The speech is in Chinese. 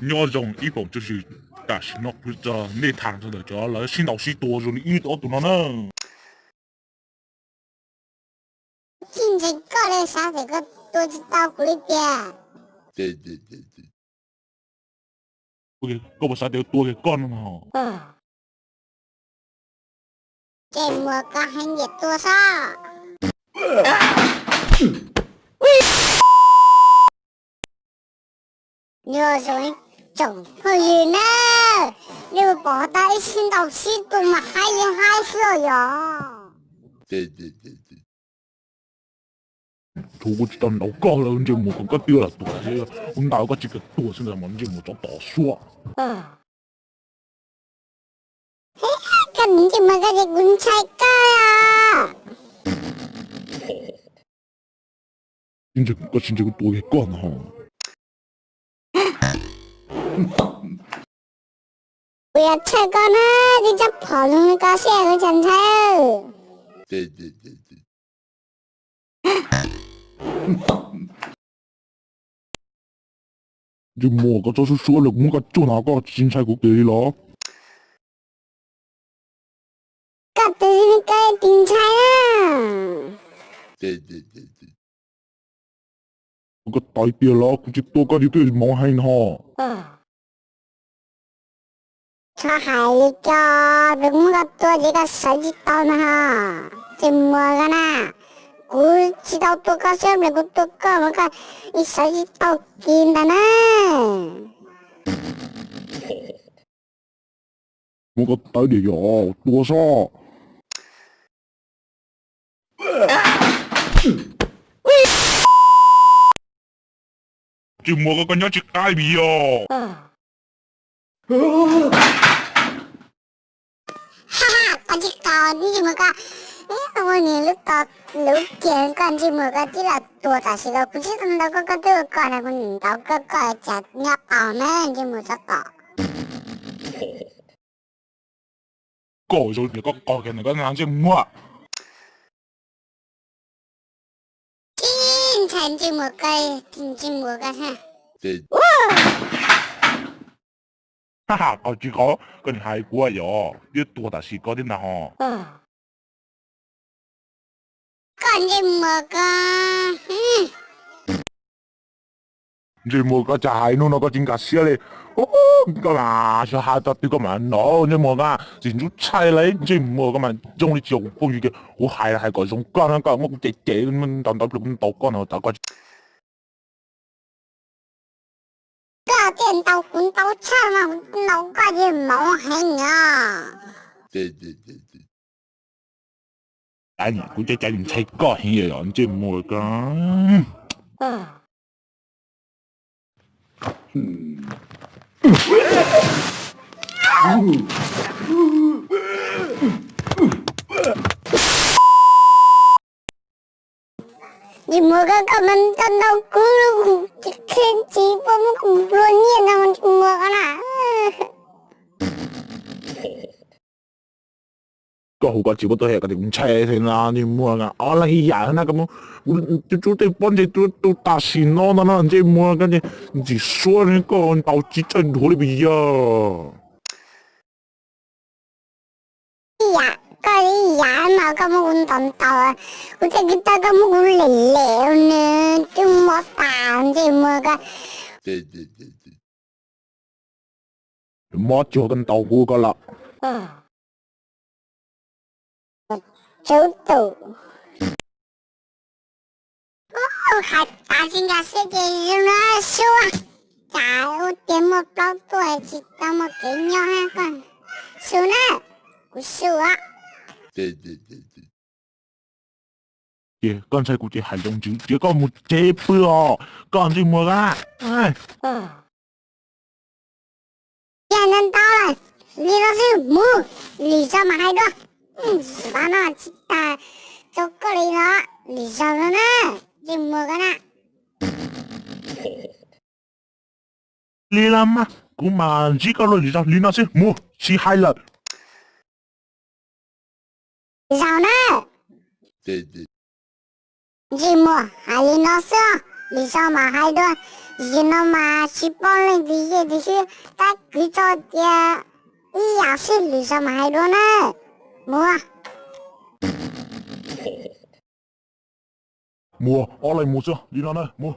你要种一本就是但是那不知道你谈着的着了，新老师多着你遇到多呢？今天搞了啥这个多知道回边？对，我个啥都多给干了哈。这么个还你多少？你要说整可以呢？你们把他一新老师多么还是哟？对。我知道老高了，这么个丢了多些，我哪个这个多现在嘛，这么找打说。kan你么个这滚菜干呀？现在个多给干哈？不要菜干呢，你这跑龙个些个讲菜。对。这么个就是说了，我个做哪个新菜给给了？个对你个顶菜啊！对。我个大爹了，估计多个就给忙黑哈。他还一个，别我个多这个设计到呢哈，这么个呢？我知道多个小那个多个我看你设计到金的呢。我个大爹要多少？这么个人家去改变哟。哈哈，我去搞你这么个，我连路点干这么个，这了多大些个，估计他们那个都有搞那个领导个搞家伢包呢，这么着搞。搞就那个搞给那个人家么？金才这么个，这么个哈。对。哈哈，搞这个跟你还过哟，越多大些搞的呢哈。干这么个，这么个家还弄那个真个些嘞，哦，干嘛小孩子这个嘛喏，这么个真就菜嘞，这么个嘛种的就不如个，我还搞种干啊干，我这这们当干啊大个。个电刀滚刀叉嘛，脑个这毛黑啊！对。哎，你估计家里才搞很也要这么个。你莫个根本等到咕噜咕，看几把我咕噜念那么莫个啦。个好个只不过係個條車先啦，你冇啊！我嚟人啦咁，就得幫你都打線咯，那你冇跟住你說那個到幾陣土裏邊呀？呀，個呀嘛咁我當到啊，我這個大個我嚟了呢，就莫打這莫個。對。冇做緊豆腐噶啦。走走。哦，还打进个世界上了，说啊，咋我点么包多知道么给鸟那个，说呢，我说啊。對。耶，剛才估計係用住這個冇這杯哦，幹住冇啦，哎。天能到了，你那是木，你怎麼還多？是吧？那其他走過來了，你sao了呢？這麼個呢？你諗嘛？古曼這個女就你那些冇是係啦。你sao呢？對。這麼還你那是？ lý do mà hai đứa nó mà chỉ bỏ lên đi về thì ta cứ cho tia ý giáo sư lý do mà hai đứa nè mua mua ở lại mua chưa đi nào nè mua